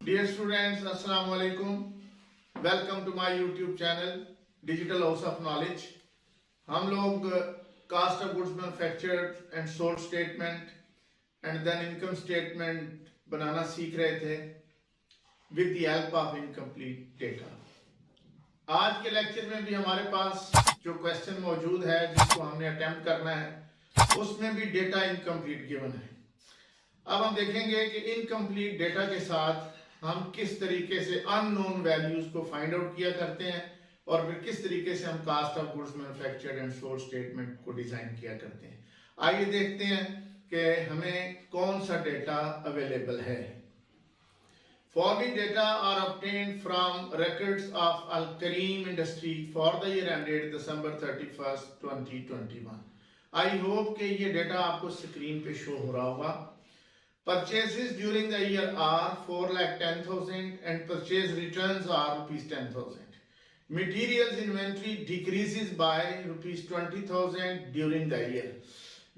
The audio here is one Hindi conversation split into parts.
Dear students, Assalamu alaikum. Welcome to my YouTube channel, Digital House of Knowledge. हम लोग cost of goods manufactured and sold statement and then income statement बनाना सीख रहे थे with the help of incomplete data. आज के लेक्चर में भी हमारे पास जो क्वेश्चन मौजूद है जिसको हमने अटेम्प्ट करना है उसमें भी डेटा इनकम्प्लीट गिवन है। अब हम देखेंगे कि इनकम्प्लीट डेटा के साथ हम किस तरीके से अननोन वैल्यूज को फाइंड आउट किया करते हैं और फिर किस तरीके से हम cost of goods manufactured and sold statement को डिजाइन किया करते हैं। आइए देखते हैं कि हमें कौन सा डेटा अवेलेबल है। Following data are obtained from records of Al Kareem Industry for the year ended December 31st, 2021. I hope कि ये डेटा आपको स्क्रीन पे शो हो रहा होगा। Purchases during the year are 4,10,000 and purchase returns are rupees 10,000. Materials inventory decreases by rupees 20,000 during the year.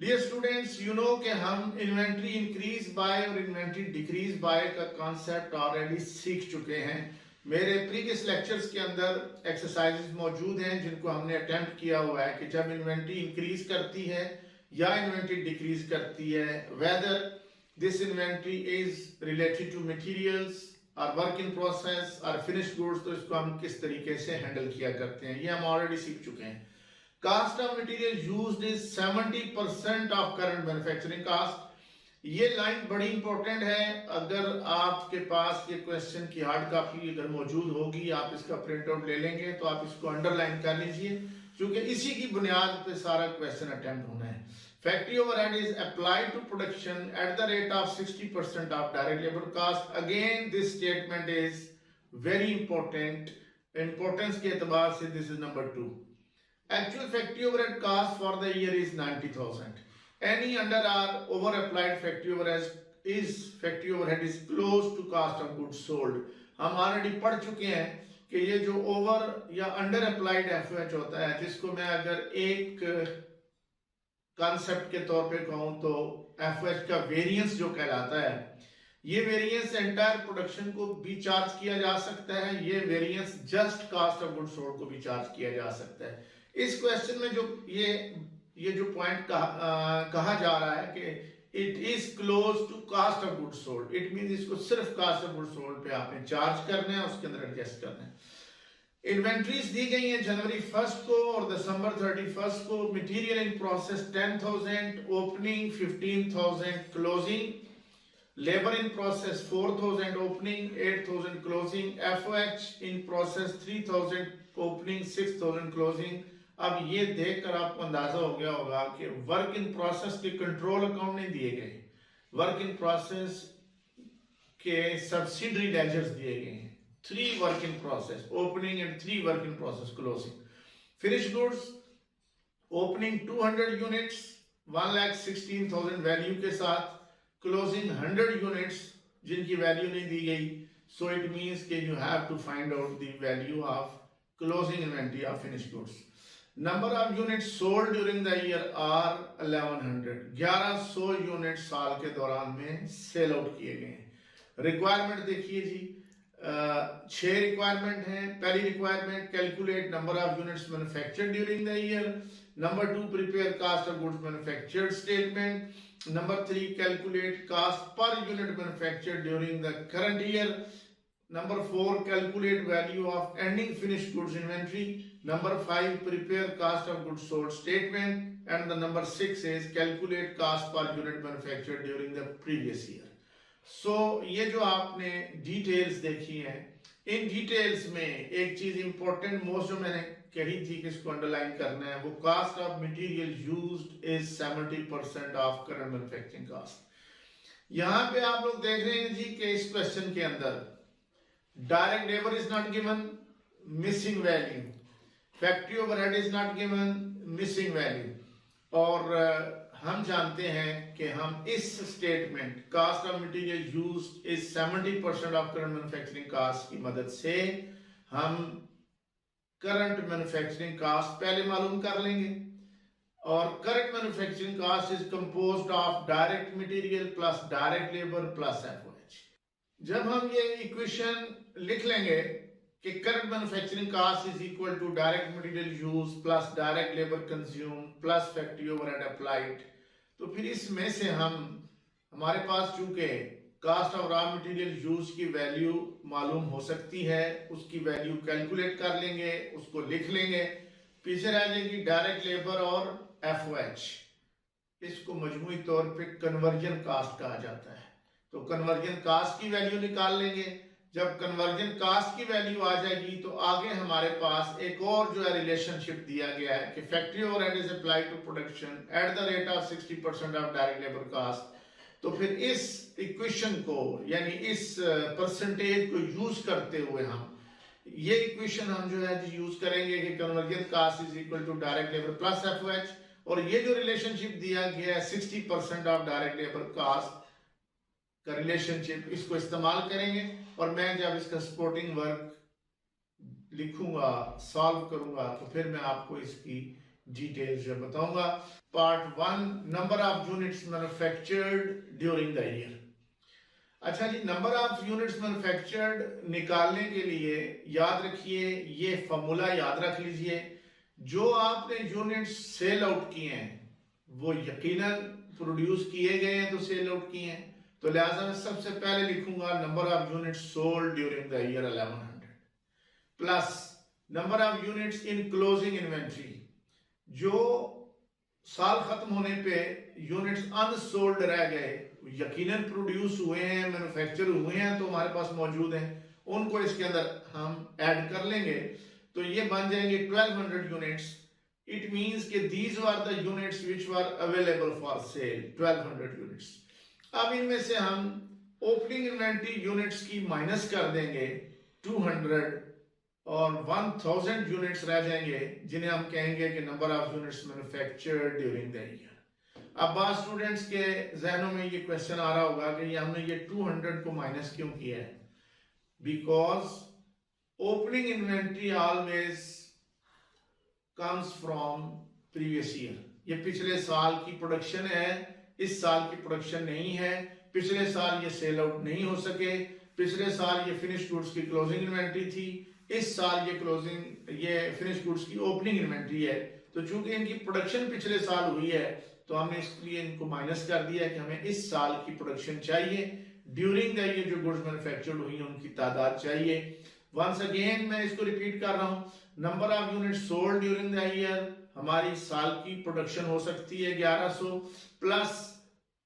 Dear students, you know कि हम inventory increase by और inventory decrease by का concept already सीख चुके हैं। मेरे previous lectures के अंदर exercises मौजूद हैं जिनको हमने attempt किया हुआ है कि जब inventory increase करती है या inventory decrease करती है, whether this inventory is related to materials or work in process or finished goods, तो इसको हम किस तरीके से हैंडल किया करते हैं ये हम ऑलरेडी सीख चुके हैं। Cost of material used is 70% of current manufacturing cost। ये लाइन बड़ी इंपॉर्टेंट है। अगर आपके पास ये क्वेश्चन की हार्ड कॉपी अगर मौजूद होगी, आप इसका प्रिंट आउट ले लेंगे तो आप इसको अंडरलाइन कर लीजिए क्योंकि इसी की बुनियाद पे सारा क्वेश्चन अटेम्प्ट होना है। Factory overhead is applied to production at the rate of 60% of direct labor cost. Again, this statement is very important. Importance के एतबार से this is number 2. Actual factory overhead cost for the year is 90,000. Any under or over applied factory overhead is close to cost of goods sold. हम ऑलरेडी पढ़ चुके हैं कि ये जो ओवर या अंडर अप्लाइड एफएच होता है जिसको मैं अगर एक कॉन्सेप्ट के तौर पे कहूं तो एफएच का वेरिएंस जो कहलाता है, ये वेरिएंस एंटायर प्रोडक्शन को भी चार्ज किया जा सकता है, ये variance just cost of goods sold को भी चार्ज किया जा सकता है। इस क्वेश्चन में जो ये जो पॉइंट कहा जा रहा है कि it is close to cost of goods sold, it mean इसको सिर्फ कास्ट ऑफ गुड्स सोल्ड पे आपने चार्ज करना है, उसके अंदर एडजस्ट करना है। इन्वेंट्रीज दी गई हैं जनवरी 1st को और दिसंबर 31st को। Material in process 10,000 opening, 15,000 closing. Labour in process 4,000 opening, 8,000 closing. FOH in process 3,000 opening, 6,000 closing. अब ये देखकर आपको अंदाजा हो गया होगा कि वर्क इन प्रोसेस के कंट्रोल अकाउंट नहीं दिए गए, वर्क इन प्रोसेस के सब्सिडरी लेजर्स दिए गए हैं। 3 work in process opening and 3 work in process closing. Finished goods opening 200 units 1,16,000 value के साथ, closing 100 units जिनकी वैल्यू नहीं दी गई। So it means कि you have to find out the value of closing inventory of finished goods. Number of units sold during the year are 1100. 1100 unit साल के दौरान में सेल आउट किए गए हैं। रिक्वायरमेंट देखिए जी, 6 रिक्वायरमेंट है। पहली requirement calculate number of units manufactured during the year. Number 2 prepare cost of goods manufactured statement. Number 3 calculate cost per unit manufactured during the current year. Number 4 calculate value of ending finished goods inventory. Number 5 prepare cost of goods sold statement and the number 6 is calculate cost per unit manufactured during the previous year. So ये जो आपने डिटेल्स देखी हैं, इन डिटेल्स में एक चीज इंपॉर्टेंट मोस्ट जो मैंने कही थी कि इसको अंडरलाइन करना है, वो cost of material used is 70% of current manufacturing cost. यहां पे आप लोग देख रहे हैं जी कि इस क्वेश्चन के अंदर direct labour is not given, missing value. Factory overhead is not given, missing value. और हम जानते हैं कि हम इस statement cost of material used is 70% of current manufacturing cost की मदद से हम करंट मैन्युफैक्चरिंग कास्ट पहले मालूम कर लेंगे। और current manufacturing cost is composed of direct material plus direct labour plus FOH. जब हम ये इक्वेशन लिख लेंगे कि current manufacturing cost is equal to direct material use plus direct labour consume plus factory overhead applied, तो फिर इसमें से हमारे पास चूंकि cost of raw material use की वैल्यू मालूम हो सकती है, उसकी वैल्यू कैलकुलेट कर लेंगे, उसको लिख लेंगे। पीछे रह जाएगी डायरेक्ट लेबर और एफओएच। इसको मजमूई तौर पे कन्वर्जन कास्ट कहा जाता है। तो कन्वर्जन कास्ट की वैल्यू निकाल लेंगे। जब कन्वर्जन कास्ट की वैल्यू आ जाएगी तो आगे हमारे पास एक और जो है रिलेशनशिप दिया गया है कि factory overhead is applied to production at the rate of 60% of direct labour cost. तो फिर इस इक्वेशन को यानी इस परसेंटेज को यूज करते हुए हम ये इक्वेशन हम जो है यूज करेंगे कि conversion cost is equal to direct labour plus FOH, और ये जो रिलेशनशिप दिया गया है 60% ऑफ डायरेक्ट लेबर कास्ट का रिलेशनशिप, इसको इस्तेमाल करेंगे। और मैं जब इसका सपोर्टिंग वर्क लिखूंगा, सॉल्व करूंगा, तो फिर मैं आपको इसकी डिटेल्स जो बताऊंगा। Part 1, number of units manufactured during the year. अच्छा जी, नंबर ऑफ यूनिट्स मैन्युफैक्चर्ड निकालने के लिए याद रखिए, ये फॉर्मूला याद रख लीजिए। जो आपने यूनिट्स सेल आउट किए हैं वो यकीनन प्रोड्यूस किए गए हैं तो सेल आउट किए हैं, तो लिहाजा मैं सबसे पहले लिखूंगा number of units sold during the year 1100 plus number of units in closing inventory. जो साल खत्म होने पे यूनिट्स अनसोल्ड रह गए, यकीनन प्रोड्यूस हुए हैं, मैन्युफैक्चर हुए हैं तो हमारे पास मौजूद हैं, उनको इसके अंदर हम ऐड कर लेंगे तो ये बन जाएंगे 1200 यूनिट्स। इट मींस कि these were the units which were available for cell, 1200 units. अब इनमें से हम ओपनिंग इन्वेंटरी यूनिट्स की माइनस कर देंगे 200 और 1000 यूनिट्स रह जाएंगे जिन्हें हम कहेंगे कि number of units manufactured during the year. अब बात स्टूडेंट्स के जहनों में ये क्वेश्चन आ रहा होगा कि ये हमने ये 200 को माइनस क्यों किया है, because opening inventory always comes from previous year. ये पिछले साल की प्रोडक्शन है, इस साल की प्रोडक्शन नहीं है। पिछले साल ये सेल आउट नहीं हो सके, पिछले साल ये फिनिश गुड्स की क्लोजिंग इन्वेंटरी थी, इस साल ये फिनिश गुड्स की ओपनिंग इन्वेंटरी है। तो चूंकि इनकी प्रोडक्शन पिछले साल हुई है तो हमने इसलिए इनको माइनस कर दिया कि हमें इस साल की प्रोडक्शन चाहिए, ड्यूरिंग द ईयर जो गुड्स मैन्युफैक्चर्ड हुई हैं उनकी तादाद चाहिए। वंस अगेन मैं इसको रिपीट कर रहा हूं, number of unit sold during the year, हमारी साल की प्रोडक्शन हो सकती है 1100 प्लस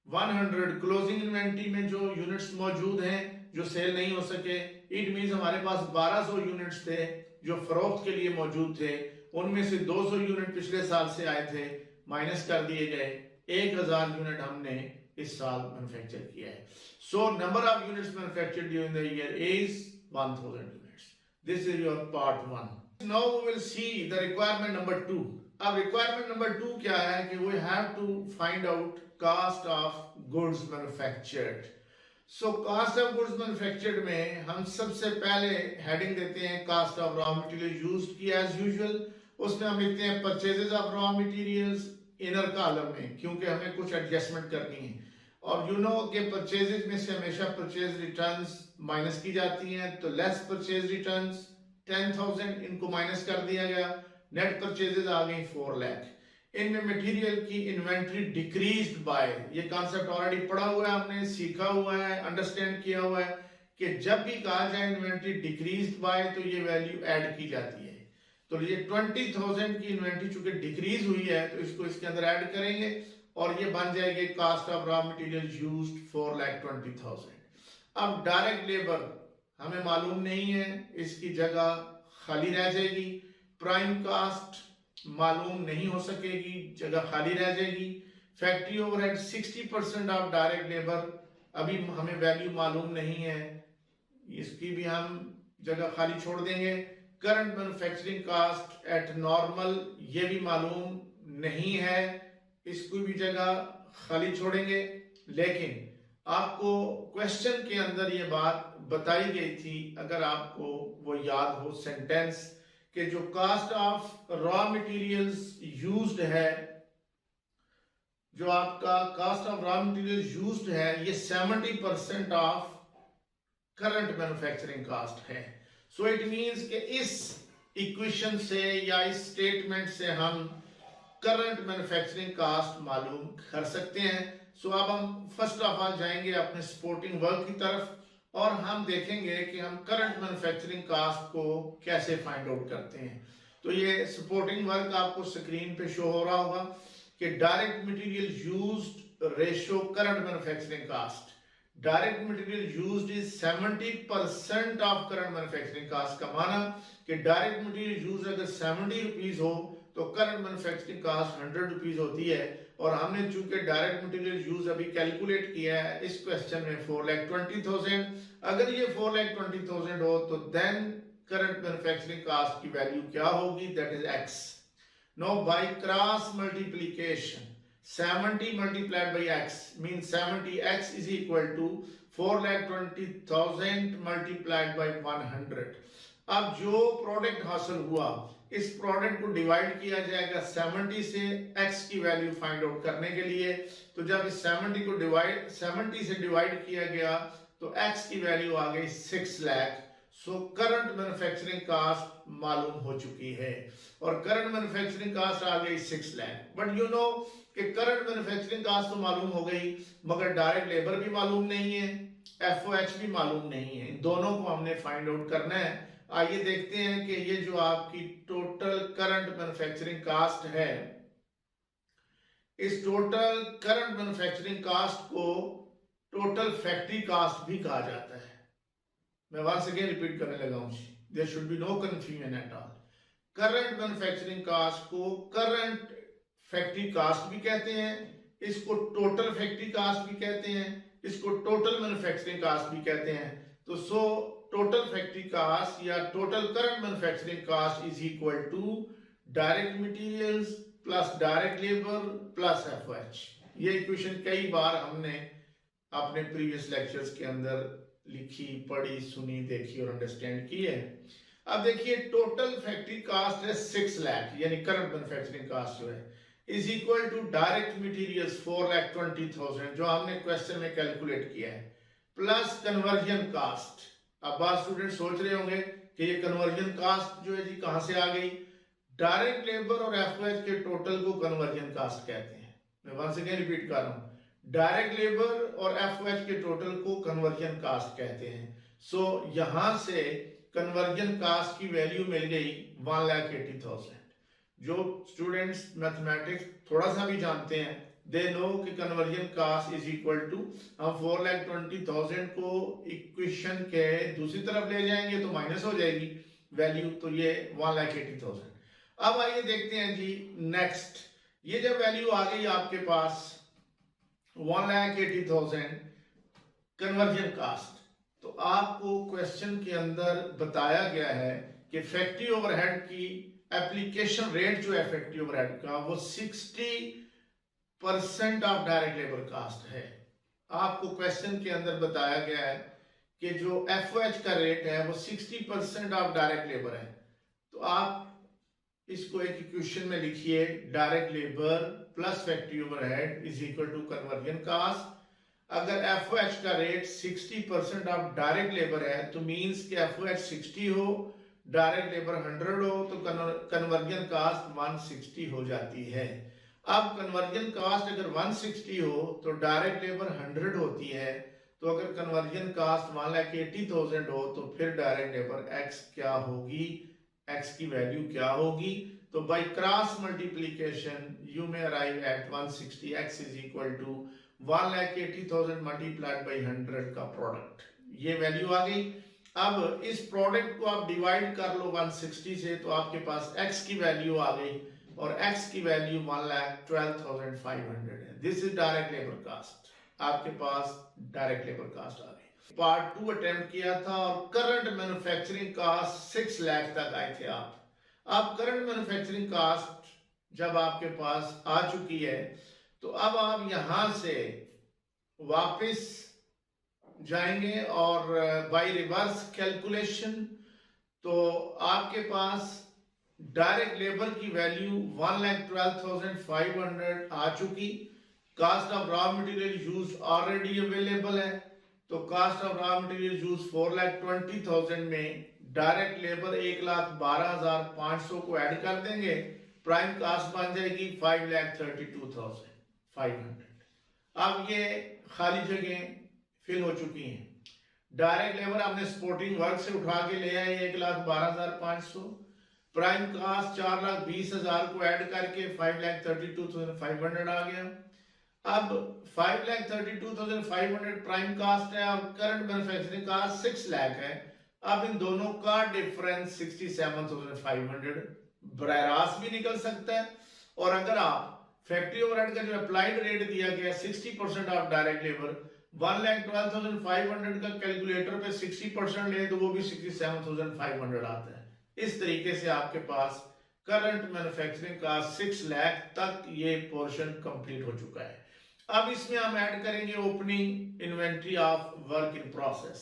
100 क्लोजिंग इन्वेंटरी में जो यूनिट्स मौजूद हैं जो सेल नहीं हो सके। इट मींस हमारे पास 1200 यूनिट्स थे जो फरोख्त के लिए मौजूद थे, उनमें से 200 यूनिट पिछले साल से आए थे, माइनस कर दिए गए, 1000 यूनिट हमने इस साल मैन्युफैक्चर किया है। So number of units manufactured during the year is 1000 units. This is your part 1। Now we will see the requirement number 2। अब रिक्वायरमेंट नंबर 2 क्या है कि we have to find out cost of goods manufactured. So cost of goods manufactured में हम सबसे पहले हेडिंग देते हैं cost of raw material used की एज यूजुअल। उसमें हम लिखते हैं purchases of raw materials inner column में, क्योंकि हमें कुछ एडजस्टमेंट करनी है। और यू नो कि परचेजेस में से हमेशा परचेज रिटर्न्स माइनस की जाती हैं, तो लेस परचेज रिटर्न्स 10,000, इनको माइनस कर दिया गया, नेट परचेजेस आ गई 4 लाख। इनमें मटेरियल की इन्वेंट्री डिक्रीज्ड बाय, ये कॉन्सेप्ट ऑलरेडी पढ़ा हुआ है, हमने सीखा हुआ है, अंडरस्टैंड किया हुआ है कि जब भी कहा जाए इन्वेंट्री डिक्रीज्ड बाय तो ये वैल्यू ऐड की जाती है। तो ये 20,000 की इन्वेंट्री चूंकि डिक्रीज हुई है तो इसको इसके अंदर ऐड करेंगे और ये बन जाएगी cost of raw material used 4,20,000। अब डायरेक्ट लेबर हमें मालूम नहीं है, इसकी जगह खाली रह जाएगी। प्राइम कास्ट मालूम नहीं हो सकेगी, जगह खाली रह जाएगी। Factory overhead 60% of direct labour, अभी हमें वैल्यू मालूम नहीं है, इसकी भी हम जगह खाली छोड़ देंगे। Current manufacturing cost at normal, ये भी मालूम नहीं है, इसको भी जगह खाली छोड़ेंगे। लेकिन आपको क्वेश्चन के अंदर ये बात बताई गई थी, अगर आपको वो याद हो सेंटेंस, कि जो cost of raw materials used है, जो आपका cost of raw material used है, ये 70% ऑफ करंट मैन्युफैक्चरिंग कास्ट है। सो इट मींस कि इस इक्वेशन से या इस स्टेटमेंट से हम करंट मैन्युफैक्चरिंग कास्ट मालूम कर सकते हैं। सो अब हम फर्स्ट ऑफ ऑल जाएंगे अपने सपोर्टिंग वर्क की तरफ और हम देखेंगे कि हम करंट मैन्युफैक्चरिंग कास्ट को कैसे फाइंड आउट करते हैं। तो ये सपोर्टिंग वर्क आपको स्क्रीन पे शो हो रहा होगा कि direct material used ratio current manufacturing cost. Direct material used is 70% of current manufacturing cost का माना कि डायरेक्ट मटेरियल यूज अगर 70 रुपीज हो तो करंट मैन्युफैक्चरिंग कास्ट 100 रुपीज होती है। और हमने चूंकि डायरेक्ट मटेरियल यूज अभी कैलकुलेट किया है इस क्वेश्चन में 4,20,000, अगर ये 4,20,000 हो तो देन करंट मैन्युफैक्चरिंग कास्ट की वैल्यू क्या होगी, that is x। Now bye cross multiplication 70 multiplied by x means 70x is equal to 4,20,000 multiplied by 100। अब जो प्रोडक्ट हासिल हुआ इस प्रोडक्ट को डिवाइड किया जाएगा 70 से x की वैल्यू फाइंड आउट करने के लिए। तो जब इस 70 को 70 से डिवाइड किया गया तो x की वैल्यू आ गई 6 lakh. So current manufacturing cost मालूम हो चुकी है और करंट मैन्युफैक्चरिंग कास्ट आ गई 6 लाख। बट यू नो कि करंट मैन्युफैक्चरिंग कास्ट तो मालूम हो गई मगर डायरेक्ट लेबर भी मालूम नहीं है, FOH भी मालूम नहीं है। इन दोनों को हमने फाइंड आउट करना है। आइए देखते हैं कि ये जो आपकी टोटल करंट मैन्युफैक्चरिंग कास्ट है, इस टोटल करंट मैन्युफैक्चरिंग कास्ट को टोटल फैक्ट्री कास्ट भी कहा जाता है। मैं वहां से रिपीट करने लगा हूं, there should be no confusion at all. Current manufacturing cost को करंट फैक्ट्री कास्ट भी कहते हैं, इसको टोटल फैक्ट्री कास्ट भी कहते हैं, इसको टोटल मैन्युफैक्चरिंग कास्ट भी कहते हैं। तो सो टोटल फैक्ट्री कास्ट या total current manufacturing cost is equal to direct materials plus direct labour plus FOH। ये इक्वेशन कई बार हमने अपने प्रीवियस लेक्चर्स के अंदर लिखी, पढ़ी, सुनी, देखी और अंडरस्टैंड की है। अब देखिए टोटल फैक्ट्री कास्ट है 6 लाख यानी करंट मैन्युफैक्चरिंग कास्ट जो है is equal to direct materials 4,20,000 जो हमने क्वेश्चन में कैलकुलेट किया है प्लस कन्वर्जन कास्ट। अब बात स्टूडेंट सोच रहे होंगे कि ये कन्वर्जन कास्ट जो है जी कहां से आ गई। डायरेक्ट लेबर और FOH के टोटल को कन्वर्जन कास्ट कहते हैं। मैं वहां से रिपीट कर रहा हूं, डायरेक्ट लेबर और FOH के टोटल को कन्वर्जन कास्ट कहते हैं। सो यहां से कन्वर्जन कास्ट की वैल्यू मिल गई 1,80,000। जो स्टूडेंट्स मैथमेटिक्स थोड़ा सा भी जानते हैं दे नो कि conversion cost is equal to, हम 4,20,000 को इक्वेशन के दूसरी तरफ ले जाएंगे तो माइनस हो जाएगी वैल्यू, तो ये 1,80,000। अब आइए देखते हैं जी नेक्स्ट, ये जब वैल्यू आ गई आपके पास 1,80,000 कन्वर्जन कास्ट, तो आपको क्वेश्चन के अंदर बताया गया है कि फैक्ट्री ओवरहेड की एप्लीकेशन रेट जो है फैक्ट्री ओवरहेड का वो 60% ऑफ डायरेक्ट लेबर कास्ट है। आपको क्वेश्चन के अंदर बताया गया है कि जो FOH का रेट है वो 60% ऑफ डायरेक्ट लेबर है। तो आप इसको एक इक्वेशन में लिखिए, direct labour plus factory overhead is equal to conversion cost. अगर FOH का रेट 60% ऑफ डायरेक्ट लेबर है तो मींस कि FOH 60 हो, डायरेक्ट लेबर 100 हो तो कन्वर्जन कास्ट 160 हो जाती है। अब कन्वर्जन कास्ट अगर 160 हो तो डायरेक्ट लेबर 100 होती है। तो अगर कन्वर्जन कास्ट 1,80,000 हो तो फिर डायरेक्ट लेबर X क्या होगी, X की वैल्यू क्या होगी। तो by cross multiplication you may arrive at 160। X is equal to 1,80,000 multiplied by 100 का प्रोडक्ट, ये वैल्यू आ गई। अब इस प्रोडक्ट को आप डिवाइड कर लो 160 से तो आपके पास X की वैल्यू आ गई और X की वैल्यू 1,12,500 है। This is direct labour cost, आपके पास डायरेक्ट लेबर कास्ट आ गई। पार्ट 2 अटेम्प्ट किया था और करंट मैन्युफैक्चरिंग कास्ट 6 लाख तक आए थे आप। अब करंट मैन्युफैक्चरिंग कास्ट जब आपके पास आ चुकी है तो अब आप यहां से वापस जाएंगे और बाय रिवर्स कैलकुलेशन तो आपके पास डायरेक्ट लेबर की वैल्यू 1,12,500 आ चुकी। Cost of raw material use already available है तो cost of raw material use 4,20,000 में डायरेक्ट लेबर 1,12,500 को ऐड कर देंगे, प्राइम कास्ट बन जाएगी 5,32,500। अब ये खाली जगह फिल हो चुकी हैं। डायरेक्ट लेबर हमने सपोर्टिंग वर्क से उठा के ले आए 1,12,500, प्राइम कास्ट 4,20,000 को ऐड करके 5,32,500 आ गया। अब 5,32,500 प्राइम कास्ट है और करंट मैन्युफैक्चरिंग कास्ट 6 लाख है। अब इन दोनों का डिफरेंस 67,500 बराह रास्त भी निकल सकता है। और अगर आप फैक्ट्री ओवरहेड का जो अप्लाइड रेट दिया गया 60% ऑफ डायरेक्ट लेबर 1,12,500 का कैलकुलेटर पे 60% ले तो वो भी 67,500 आता है। इस तरीके से आपके पास करंट मैन्युफैक्चरिंग का 6 लाख तक ये पोर्शन कंप्लीट हो चुका है। अब इसमें हम ऐड करेंगे opening inventory of work in process.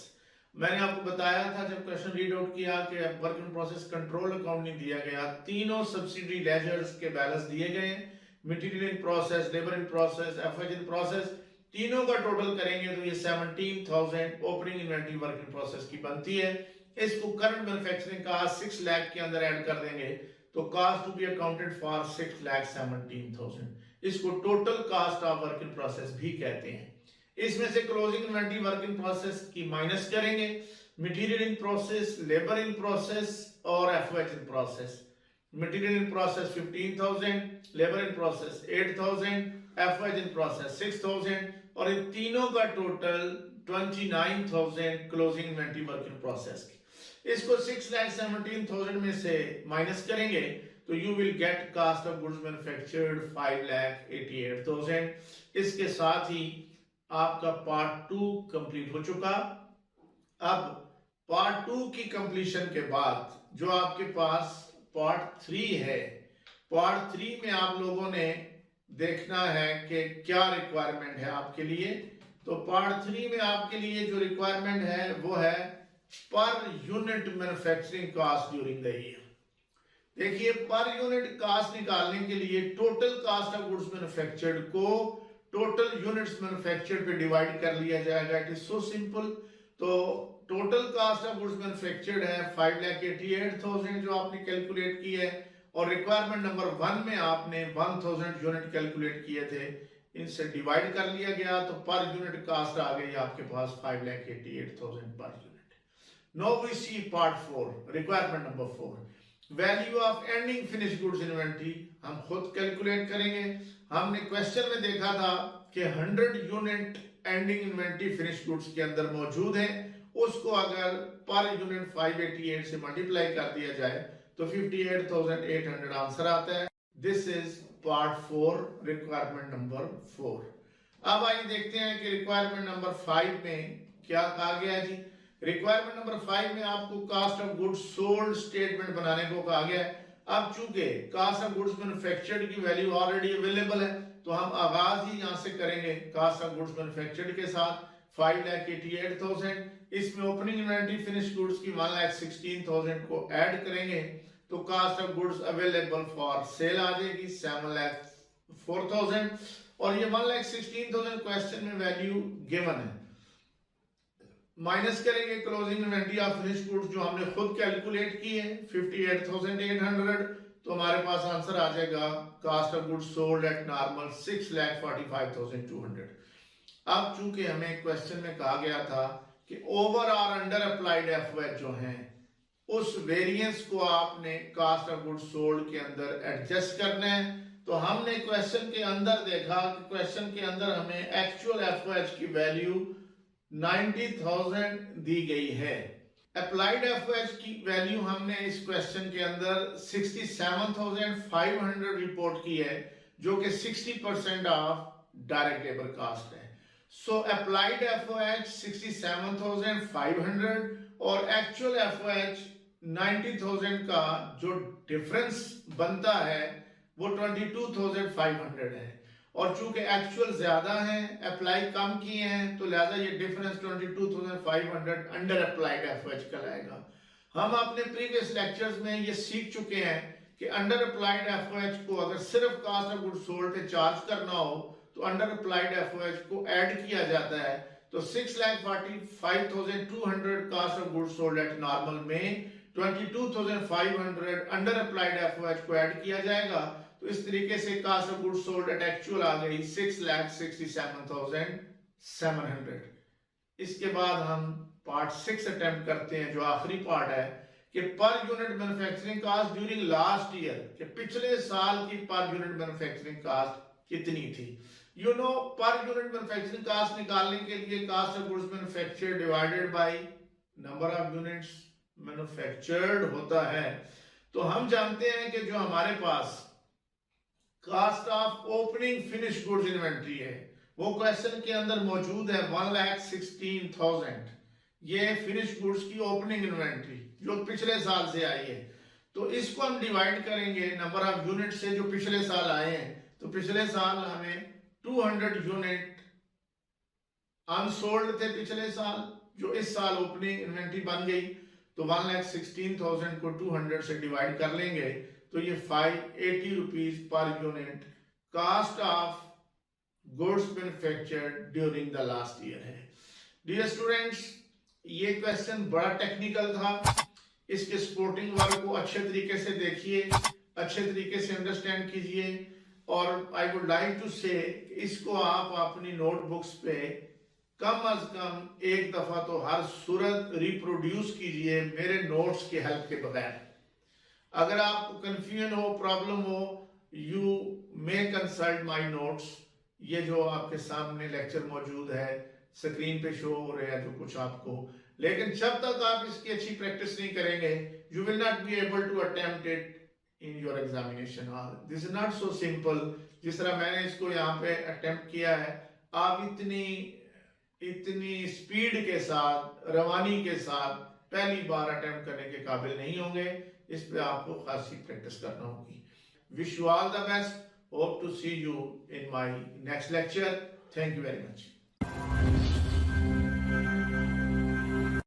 मैंने आपको बताया था जब क्वेश्चन रीड आउट किया कि work in process control account नहीं दिया गया, तीनों सब्सिडरी लेजर्स के बैलेंस दिए गए, material in process, labour in process, FH in process, तीनों का टोटल करेंगे तो ये 17,000 opening inventory work in process की बनती है। इसको करंट मैन्युफैक्चरिंग का 6 लाख के अंदर ऐड कर देंगे तो cost to be accounted for 6,17,000। इसको total cost of work in process भी कहते हैं। इसमें से closing inventory work in process की माइनस करेंगे, material in process, labour in process और FH in process. Material in process 15,000, labour in process 8,000, FH in process 6,000 और इन तीनों का total 29,000 closing inventory work in process की। इसको 6,17,000 में से माइनस करेंगे तो you will get cost of goods manufactured 5,88,000। इसके साथ ही आपका पार्ट 2 कंप्लीट हो चुका। अब पार्ट 2 की कंप्लीशन के बाद जो आपके पास पार्ट 3 है, पार्ट 3 में आप लोगों ने देखना है कि क्या रिक्वायरमेंट है आपके लिए। तो पार्ट 3 में आपके लिए जो रिक्वायरमेंट है वो है per unit manufacturing cost during the year. देखिए पर यूनिट कास्ट निकालने के लिए total cost of goods manufactured को टोटल यूनिट्स मैन्युफैक्चर्ड पे डिवाइड कर लिया जाएगा। It is so simple. तो total cost of goods manufactured है 5,88,000 जो आपने कैलकुलेट की है, और रिक्वायरमेंट नंबर 1 में आपने 1000 यूनिट कैलकुलेट किए थे, इनसे डिवाइड कर लिया गया तो पर यूनिट कास्ट आ गई आपके पास 5,88,000 per unit. Now we see part 4, requirement number 4, value of ending finish goods inventory. हम खुद कैलकुलेट करेंगे। हमने क्वेश्चन में देखा था कि 100 unit ending inventory finish goods के अंदर मौजूद है, उसको अगर पर यूनिट 588 से मल्टीप्लाई कर दिया जाए तो 58,800 आंसर आता है। This is part 4, requirement number 4। अब आइए देखते हैं कि रिक्वायरमेंट नंबर 5 में क्या कहा गया जी। रिक्वायरमेंट नंबर 5 में आपको cost of goods sold statement बनाने को कहा गया है। अब चूंकि कास्ट ऑफ गुड्स मैन्युफैक्चर्ड की वैल्यू ऑलरेडी अवेलेबल है तो हम आगाज ही यहां से करेंगे कास्ट ऑफ गुड्स मैन्युफैक्चर्ड के साथ 5,88,000। इसमें ओपनिंग इन्वेंटरी फिनिश गुड्स की 1,16,000 को ऐड करेंगे तो cost of goods available for sale आ जाएगी 7,04,000 और ये 1,16,000 क्वेश्चन में वैल्यू गिवन है। माइनस करेंगे closing inventory of finish goods जो हमने खुद कैलकुलेट की है 58,800, तो हमारे पास आंसर आ जाएगा cost of goods sold at normal 6,45,200। अब चूंकि हमें क्वेश्चन में कहा गया था कि ओवर और अंडर अप्लाइड एफओएच जो हैं उस वेरिएंस को आपने कास्ट ऑफ गुड्स सोल्ड के अंदर एडजस्ट करना है, तो हमने क्वेश्चन के अंदर देखा कि क्वेश्चन के अंदर हमें एक्चुअल एफओएच की वैल्यू 90,000 दी गई है। अप्लाइड एफओएच की वैल्यू हमने इस क्वेश्चन के अंदर 67,500 रिपोर्ट की है जो कि 60% ऑफ डायरेक्ट लेबर कास्ट है। सो अप्लाइड एफओएच 67,500 और एक्चुअल एफओएच 90,000 का जो डिफरेंस बनता है वो 22,500 है, और चूंकि एक्चुअल ज्यादा है अप्लाई कम किए हैं तो लिहाजा ये डिफरेंस 22,500 अंडर अप्लाइड एफओएच कहलाएगा। हम अपने प्रीवियस लेक्चर्स में ये सीख चुके हैं कि अंडर अप्लाइड एफओएच को अगर सिर्फ कास्ट ऑफ गुड्स सोल्ड पे चार्ज करना हो तो अंडर अप्लाइड एफओएच को ऐड किया जाता है तो 6,45,200 cost of goods sold at normal में 22,500 अंडर अप्लाइड एफओएच को ऐड किया जाएगा, तो इस तरीके से cost of goods sold at actual आ गई 6,67,700। इसके बाद हम पार्ट 6 अटेम्प्ट करते हैं, जो आखिरी पार्ट है कि per unit manufacturing cost during last year, कि पिछले साल की पर यूनिट मैन्युफैक्चरिंग कास्ट कितनी थी। You know, per unit manufacturing cost निकालने के लिए cost of goods manufactured divided by number of units manufactured होता है। तो हम जानते हैं कि जो हमारे पास cost of opening finish goods inventory है, वो क्वेश्चन के अंदर मौजूद है 1,16,000। ये फिनिश गुड्स की ओपनिंग इन्वेंट्री जो पिछले साल से आई है, तो इसको हम डिवाइड करेंगे नंबर ऑफ यूनिट से जो पिछले साल आए हैं। तो पिछले साल हमें 200 यूनिट अनसोल्ड थे पिछले साल, जो इस साल ओपनिंग इन्वेंट्री बन गई। तो 1,16,000 को 200 से डिवाइड कर लेंगे, तो ये 580 rupees per unit cost of goods manufactured during the last year है। डियर स्टूडेंट्स, ये क्वेश्चन बड़ा टेक्निकल था। इसके सपोर्टिंग वर्क को अच्छे तरीके से देखिए, अच्छे तरीके से अंडरस्टैंड कीजिए, और आई वुड लाइक टू से इसको आप अपनी नोटबुक्स पे कम अज कम एक दफा तो हर सूरत रिप्रोड्यूस कीजिए मेरे नोट्स की हेल्प के बगैर। अगर आपको कंफ्यूजन हो, प्रॉब्लम हो, you may consult my notes. ये जो आपके सामने लेक्चर मौजूद है, स्क्रीन पे शो हो रहा है जो कुछ आपको, लेकिन जब तक आप इसकी अच्छी प्रैक्टिस नहीं करेंगे, you will not be able to attempt it in your examination hall. This is not so simple. जिस तरह मैंने इसको यहाँ पे अटेम्प्ट किया है, आप इतनी स्पीड के साथ, रवानी के साथ पहली बार अटेम्प्ट करने के काबिल नहीं होंगे। इस पे आपको खासी प्रैक्टिस करना होगी। Wish you all the best. Hope to see you in my next lecture. Thank you very much.